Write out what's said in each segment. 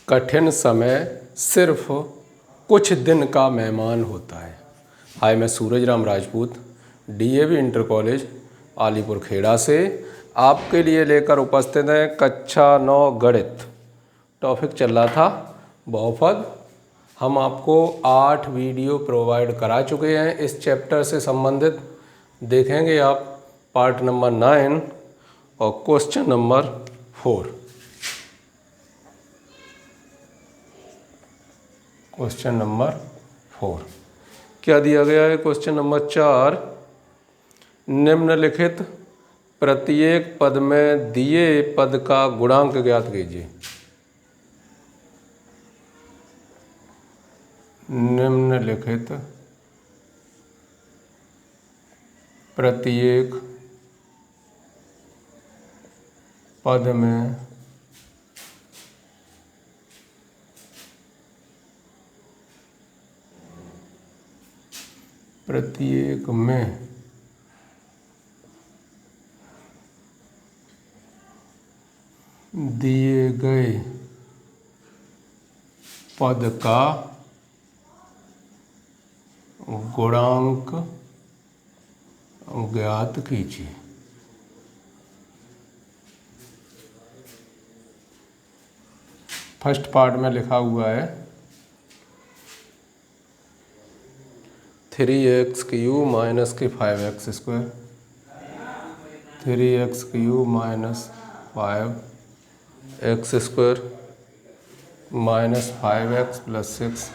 कठिन समय सिर्फ कुछ दिन का मेहमान होता है। हाय, मैं Suraj Ram Rajput DAV inter college Alipur Khera से आपके लिए लेकर उपस्थित हैं कक्षा 9 गणित। टॉपिक चल रहा था बहुपद। हम आपको 8 वीडियो प्रोवाइड करा चुके हैं इस चैप्टर से संबंधित। देखेंगे आप पार्ट नंबर 9 और क्वेश्चन नंबर 4। क्वेश्चन नंबर 4 क्या दिया गया है? क्वेश्चन नंबर 4, निम्नलिखित प्रत्येक पद में दिए पद का गुणांक ज्ञात कीजिए। निम्नलिखित प्रत्येक पद में दिए गए पद का गुणांक ज्ञात कीजिए। फर्स्ट पार्ट में लिखा हुआ है 3x क्यूब माइनस के 5x square, 3x cube minus 5x square minus 5x plus 6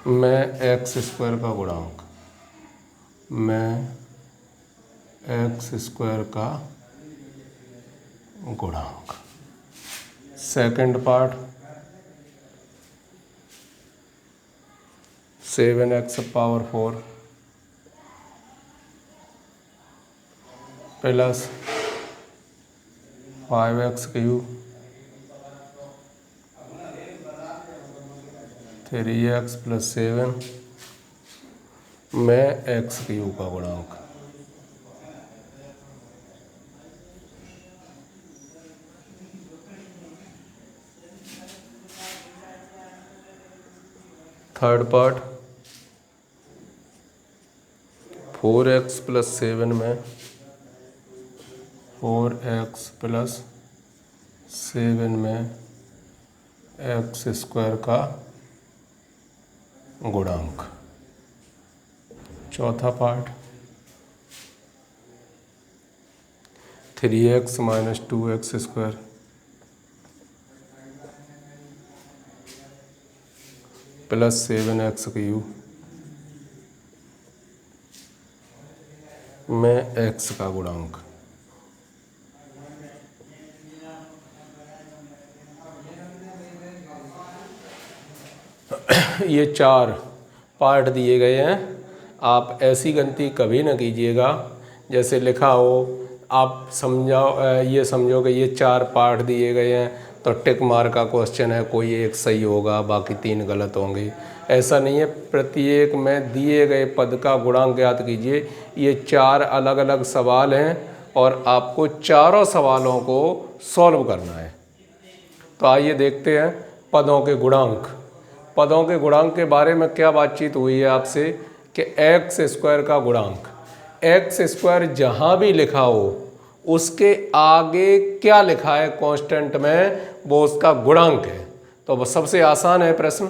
में x स्क्वायर का गुणांक, second part 7x power 4 plus 5x cube 3x plus 7 में x क्यूब का गुणांक। थर्ड पार्ट 4x प्लस 7 में 4x प्लस 7 में x square का गुणांक। चौथा part 3x minus 2x square plus 7x cube में x का गुणांक। ये 4 पार्ट दिए गए हैं। आप ऐसी गलती कभी ना कीजिएगा जैसे लिखा हो आप ये समझो कि ये 4 पार्ट दिए गए हैं तो टिक मार का क्वेश्चन है, कोई एक सही होगा बाकी 3 गलत होंगे। ऐसा नहीं है। प्रत्येक में दिए गए पद का गुणांक ज्ञात कीजिए। ये 4 अलग अलग सवाल हैं और आपको चारों सवालों को सॉल्व करना है। तो आइए देखते हैं पदों के गुणांक। पदों के गुणांक के बारे में क्या बातचीत हुई है आपसे कि x स्क्वायर का गुणांक, x स्क्वायर जहाँ भी लिखा हो उसके आगे क्या लिखा है कांस्टेंट में, वो उसका गुणांक है। तो बस सबसे आसान है प्रश्न,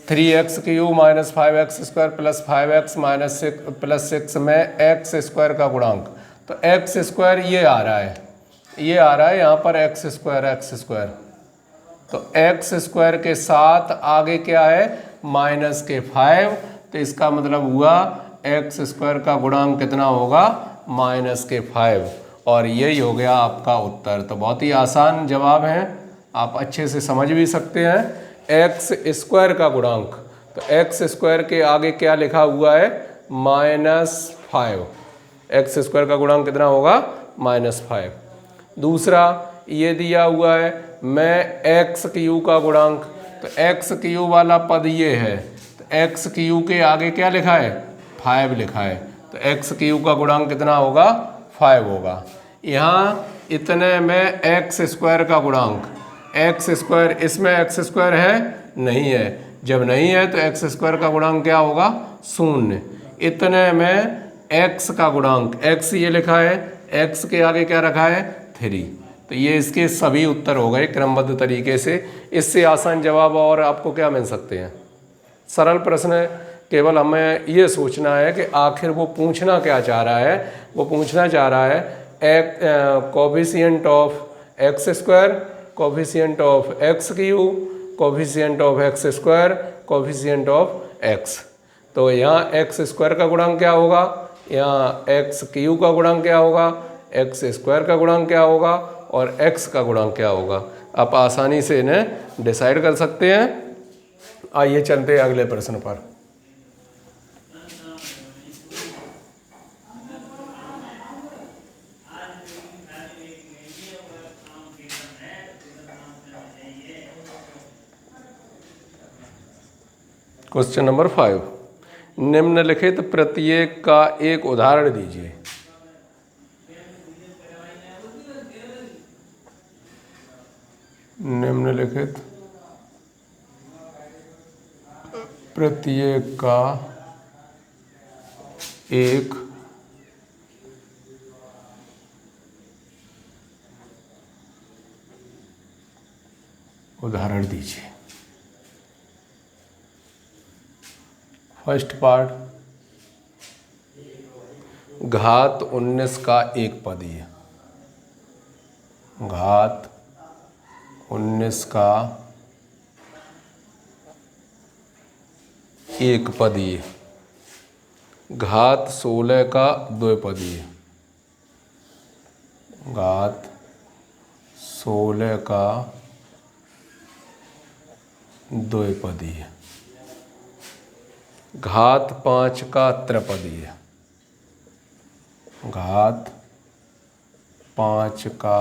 3x cube minus 5x square plus 5x minus 6 plus 6 में x स्क्वायर का गुणांक। तो x स्क्वायर ये आ रहा है यहाँ पर x स्क्वायर। तो x स्क्वायर के साथ आगे क्या है माइनस के 5। तो इसका मतलब हुआ x स्क्वायर का गुणांक कितना होगा माइनस के 5। और यही हो गया आपका उत्तर। तो बहुत ही आसान जवाब है, आप अच्छे से समझ भी सकते हैं। x स्क्वायर का गुणांक, तो x स्क्वायर के आगे क्या लिखा हुआ है -5। x स्क्वायर का गुणांक कितना होगा -5। दूसरा ये दिया हुआ है, मैं एक्स क्यू का गुणांक, तो एक्स क्यू वाला पद ये है, तो एक्स क्यू के आगे क्या लिखा है 5 लिखा है, तो एक्स क्यू का गुणांक कितना होगा 5 होगा। यहाँ इतने में एक्स स्क्वायर का गुणांक, एक्स स्क्वायर, इसमें एक्स स्क्वायर है नहीं है, जब नहीं है तो एक्स स्क्वायर का गुणांक क्या होगा 0। इतने में एक्स का गुणांक, एक्स ये लिखा है, एक्स के आगे क्या रखा है 3, तो ये इसके सभी उत्तर हो गए क्रमबद्ध तरीके से। इससे आसान जवाब और आपको क्या मिल सकते हैं, सरल प्रश्न है। केवल हमें ये सोचना है कि आखिर वो पूछना क्या चाह रहा है। वो पूछना चाह रहा है coefficient of x square, coefficient of x Q, coefficient of x square, coefficient of x. तो यहाँ एक्स स्क्वायर का गुणांक क्या होगा, यहाँ एक्स क्यू का गुणांक क्या होगा, एक्स स्क्वायर का गुणांक क्या होगा और एक्स का गुणांक क्या होगा। आप आसानी से इन्हें डिसाइड कर सकते हैं। आइए चलते हैं अगले प्रश्न पर। क्वेश्चन नंबर 5, निम्नलिखित प्रत्येक का एक उदाहरण दीजिए। निम्नलिखित प्रत्येक का एक उदाहरण दीजिए। फर्स्ट पार्ट, घात 19 का एक पदीय, घात 19 का एक पदीय, घात 16 का द्विपदीय, घात 16 का द्विपदीय, घात 5 का त्रिपदीय, घात 5 का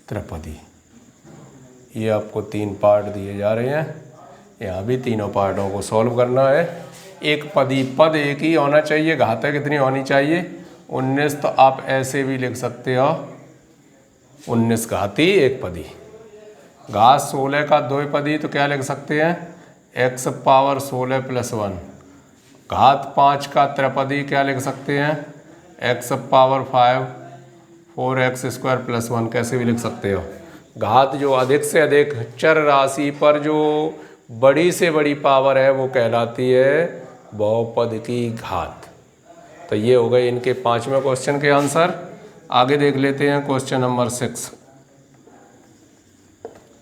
त्रिपदी। ये आपको 3 पार्ट दिए जा रहे हैं, यहाँ भी तीनों पार्टों को सॉल्व करना है। एक पदी, पद एक ही होना चाहिए, घातें कितनी होनी चाहिए 19, तो आप ऐसे भी लिख सकते हो 19 घाती एक पदी। घात 16 का द्विपदी तो क्या लिख सकते हैं x पावर 16 + 1। घात 5 का त्रिपदी क्या लिख सकते हैं x पावर 5 4x² + 1, कैसे भी लिख सकते हो। घात जो अधिक से अधिक चर राशि पर जो बड़ी से बड़ी पावर है वो कहलाती है बहुपद की घात। तो ये हो गए इनके 5वें क्वेश्चन के आंसर। आगे देख लेते हैं क्वेश्चन नंबर 6।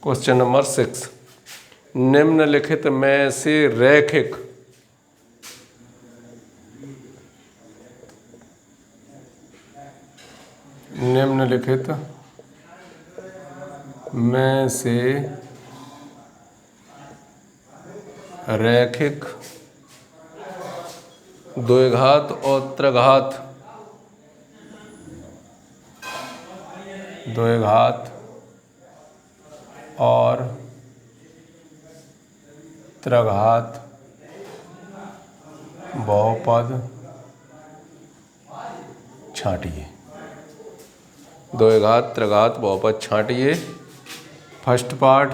क्वेश्चन नंबर 6, निम्नलिखित में से रैखिक निम्नलिखित में से रैखिक द्विघात और त्रिघात, द्विघात और त्रिघात बहुपद छांटिए। द्विघात त्रिघात बहुपद छांटिए। First part,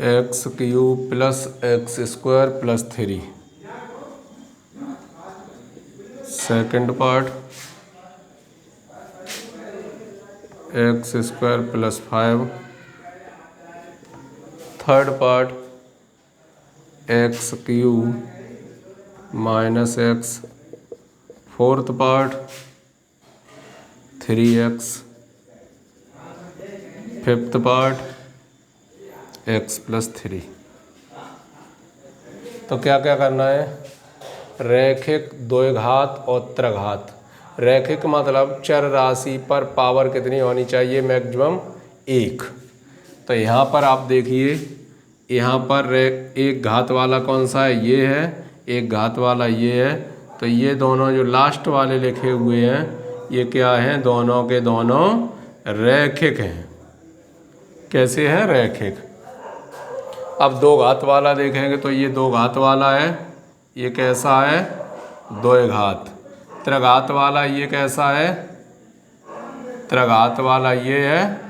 x³ + x² + 3। Second part, x² + 5। Third part, x³ - x। Fourth part 3x। Fifth part x + 3। तो क्या क्या करना है, रैखिक द्विघात और त्रिघात। रैखिक मतलब चर राशि पर पावर कितनी होनी चाहिए, मैक्सिमम 1। तो यहाँ पर आप देखिए यहाँ पर एक घात वाला कौन सा है, ये है, एक घात वाला ये है, तो ये दोनों जो लास्ट वाले लिखे हुए हैं ये क्या हैं, दोनों के दोनों रैखिक हैं। कैसे हैं, रैखिक। अब दो घात वाला देखेंगे तो ये दो घात वाला है, ये कैसा है, द्वैघात। त्रिघात वाला ये कैसा है, त्रिघात वाला ये है,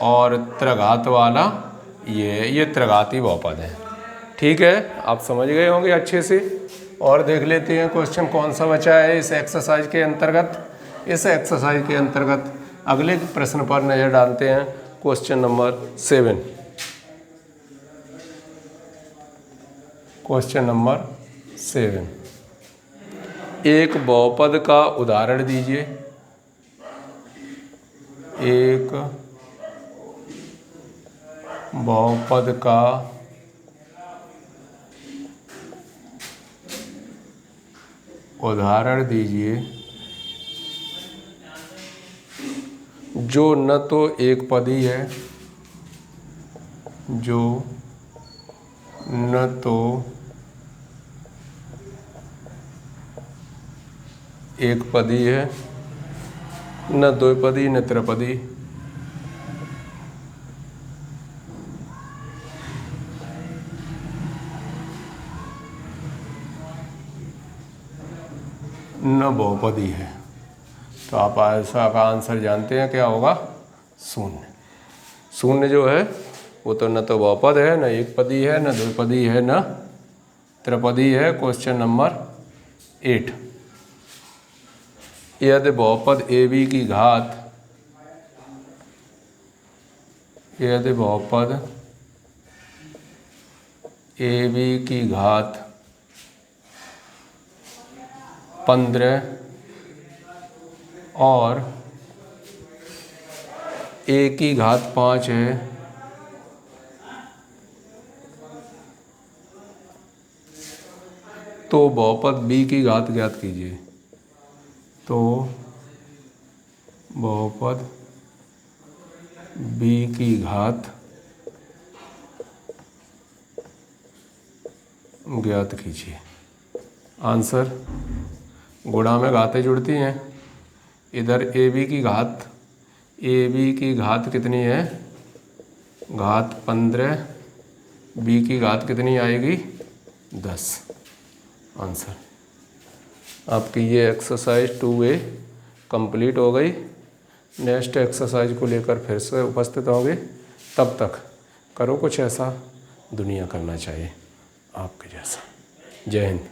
और त्रिघात वाला ये है, ये त्रिघाती बहुपद है। ठीक है, आप समझ गए होंगे अच्छे से। और देख लेते हैं क्वेश्चन कौन सा बचा है इस एक्सरसाइज के अंतर्गत। इस एक्सरसाइज के अंतर्गत अगले प्रश्न पर नज़र डालते हैं, क्वेश्चन नंबर 7। क्वेश्चन नंबर 7, एक बहुपद का उदाहरण दीजिए। एक बहुपद का उदाहरण दीजिए जो न तो एक पदी है, जो न तो एक पदी है, न द्विपदी न त्रिपदी, न बहुपदी है। तो आप ऐसा का आंसर जानते हैं क्या होगा, शून्य। शून्य जो है वो तो न तो बहुपद है, न एक पदी है, न द्विपदी है, न त्रिपदी है। क्वेश्चन नंबर 8, यदि बहुपद ए बी की घात, यदि बहुपद ए बी की घात 15 और ए की घात 5 है, तो बहुपद बी की घात ज्ञात कीजिए। तो बहुपद बी की घात ज्ञात कीजिए। आंसर, गुणा में घातें जुड़ती हैं। इधर ए बी की घात, ए बी की घात कितनी है, घात 15, बी की घात कितनी आएगी, 10। आंसर, आपकी ये एक्सरसाइज 2A कंप्लीट हो गई। नेक्स्ट एक्सरसाइज को लेकर फिर से उपस्थित होंगे। तब तक करो कुछ ऐसा दुनिया करना चाहिए आपके जैसा। जय हिंद।